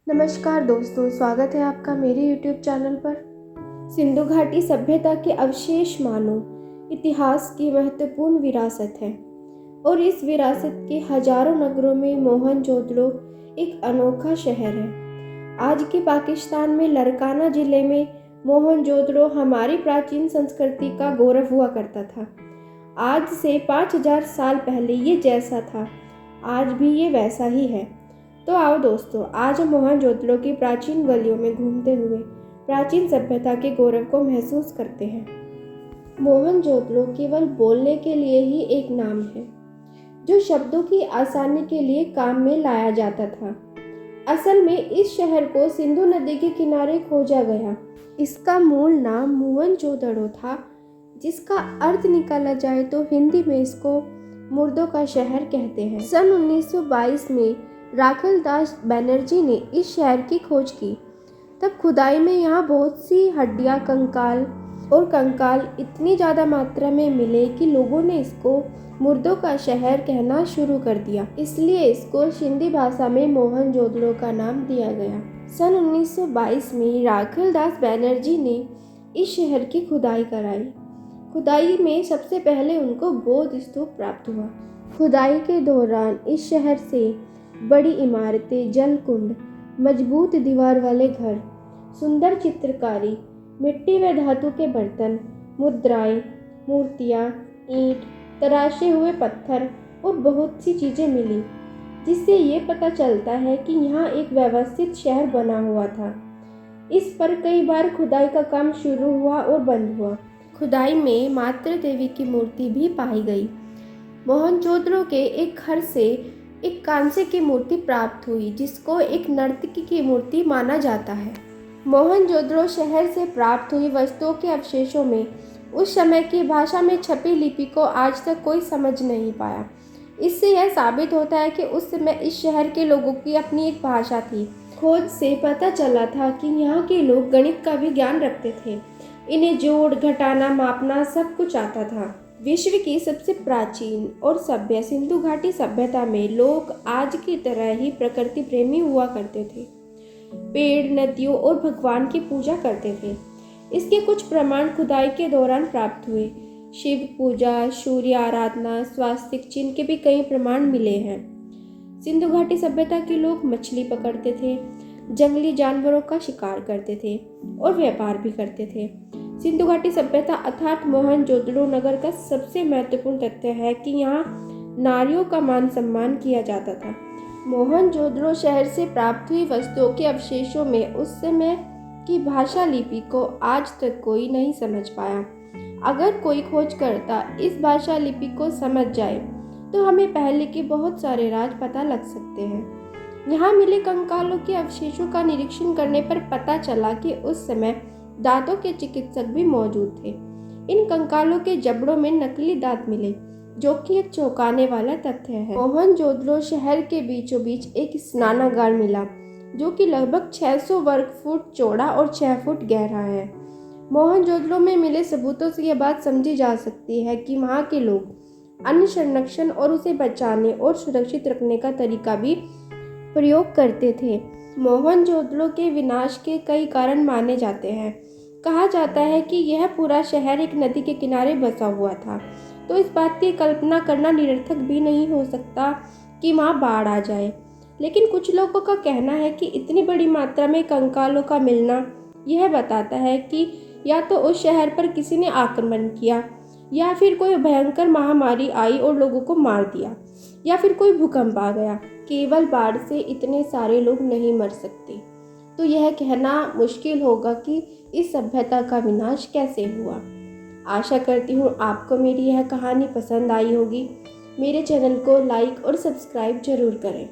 नमस्कार दोस्तों, स्वागत है आपका मेरे YouTube चैनल पर। सिंधु घाटी सभ्यता के अवशेष मानो इतिहास की महत्वपूर्ण विरासत है और इस विरासत के हजारों नगरों में मोहनजोदड़ो एक अनोखा शहर है। आज के पाकिस्तान में लरकाना जिले में मोहनजोदड़ो हमारी प्राचीन संस्कृति का गौरव हुआ करता था। आज से 5000 साल पहले ये जैसा था, आज भी ये वैसा ही है। तो आओ दोस्तों, आज हम मोहनजोदड़ो की प्राचीन गलियों में घूमते हुए प्राचीन सभ्यता के गौरव को महसूस करते हैं। मोहनजोदड़ो केवल बोलने के लिए ही एक नाम है, जो शब्दों की आसानी के लिए काम में लाया जाता था। असल में इस शहर को सिंधु नदी के किनारे खोजा गया। इसका मूल नाम मोहनजोदड़ो था, जिसका अर्थ निकाला जाए तो हिंदी में इसको मुर्दों का शहर कहते हैं। सन 1922 में राखल दास बनर्जी ने इस शहर की खोज की। तब खुदाई में यहाँ बहुत सी हड्डियाँ, कंकाल इतनी ज़्यादा मात्रा में मिले कि लोगों ने इसको मुर्दों का शहर कहना शुरू कर दिया। इसलिए इसको सिंधी भाषा में मोहनजोदड़ो का नाम दिया गया। सन 1922 में राखल दास बनर्जी ने इस शहर की खुदाई कराई। खुदाई में सबसे पहले उनको बौद्ध स्तूप प्राप्त हुआ। खुदाई के दौरान इस शहर से बड़ी इमारतें, जलकुंड, मजबूत दीवार वाले घर, सुंदर चित्रकारी, मिट्टी व धातु के बर्तन, मुद्राएं, मूर्तियां, ईंट, तराशे हुए पत्थर और बहुत सी चीज़ें मिली, जिससे ये पता चलता है कि यहाँ एक व्यवस्थित शहर बना हुआ था। इस पर कई बार खुदाई का काम शुरू हुआ और बंद हुआ। खुदाई में मातृ देवी की मूर्ति भी पाई गई। मोहनजोदड़ो के एक घर से एक कांसे की मूर्ति प्राप्त हुई, जिसको एक नर्तकी की मूर्ति माना जाता है। मोहनजोदड़ो शहर से प्राप्त हुई वस्तुओं के अवशेषों में उस समय की भाषा में छपी लिपि को आज तक कोई समझ नहीं पाया। इससे यह साबित होता है कि उस समय इस शहर के लोगों की अपनी एक भाषा थी। खोज से पता चला था कि यहाँ के लोग गणित का भी ज्ञान रखते थे। इन्हें जोड़, घटाना, मापना सब कुछ आता था। विश्व की सबसे प्राचीन और सभ्य सिंधु घाटी सभ्यता में लोग आज की तरह ही प्रकृति प्रेमी हुआ करते थे। पेड़, नदियों और भगवान की पूजा करते थे। इसके कुछ प्रमाण खुदाई के दौरान प्राप्त हुए। शिव पूजा, सूर्य आराधना, स्वास्तिक चिन्ह के भी कई प्रमाण मिले हैं। सिंधु घाटी सभ्यता के लोग मछली पकड़ते थे, जंगली जानवरों का शिकार करते थे और व्यापार भी करते थे। सिंधु घाटी सभ्यता अर्थात मोहनजोदड़ो नगर का सबसे महत्वपूर्ण तथ्य है कि यहाँ नारियों का मान सम्मान किया जाता था। मोहनजोदड़ो शहर से प्राप्त हुई वस्तुओं के अवशेषों में उस समय की भाषा लिपि को आज तक कोई नहीं समझ पाया। अगर कोई खोजकर्ता इस भाषा लिपि को समझ जाए तो हमें पहले के बहुत सारे राज पता लग सकते हैं। यहाँ मिले कंकालों के अवशेषों का निरीक्षण करने पर पता चला कि उस समय दांतों के चिकित्सक भी मौजूद थे। इन कंकालों के जबड़ों में नकली दांत मिले, जो कि एक चौंकाने वाला तथ्य है। मोहनजोदड़ो शहर के बीचों बीच एक स्नानागार मिला, जो कि लगभग 600 वर्ग फुट चौड़ा और 6 फुट गहरा है। मोहनजोदड़ो में मिले सबूतों से यह बात समझी जा सकती है कि वहाँ के लोग अन्न संरक्षण और उसे बचाने और सुरक्षित रखने का तरीका भी प्रयोग करते थे। मोहनजोदड़ो के विनाश के कई कारण माने जाते हैं। कहा जाता है कि यह पूरा शहर एक नदी के किनारे बसा हुआ था, तो इस बात की कल्पना करना निरर्थक भी नहीं हो सकता कि वहाँ बाढ़ आ जाए। लेकिन कुछ लोगों का कहना है कि इतनी बड़ी मात्रा में कंकालों का मिलना यह बताता है कि या तो उस शहर पर किसी ने आक्रमण किया, या फिर कोई भयंकर महामारी आई और लोगों को मार दिया, या फिर कोई भूकंप आ गया। केवल बाढ़ से इतने सारे लोग नहीं मर सकते, तो यह कहना मुश्किल होगा कि इस सभ्यता का विनाश कैसे हुआ। आशा करती हूँ आपको मेरी यह कहानी पसंद आई होगी। मेरे चैनल को लाइक और सब्सक्राइब जरूर करें।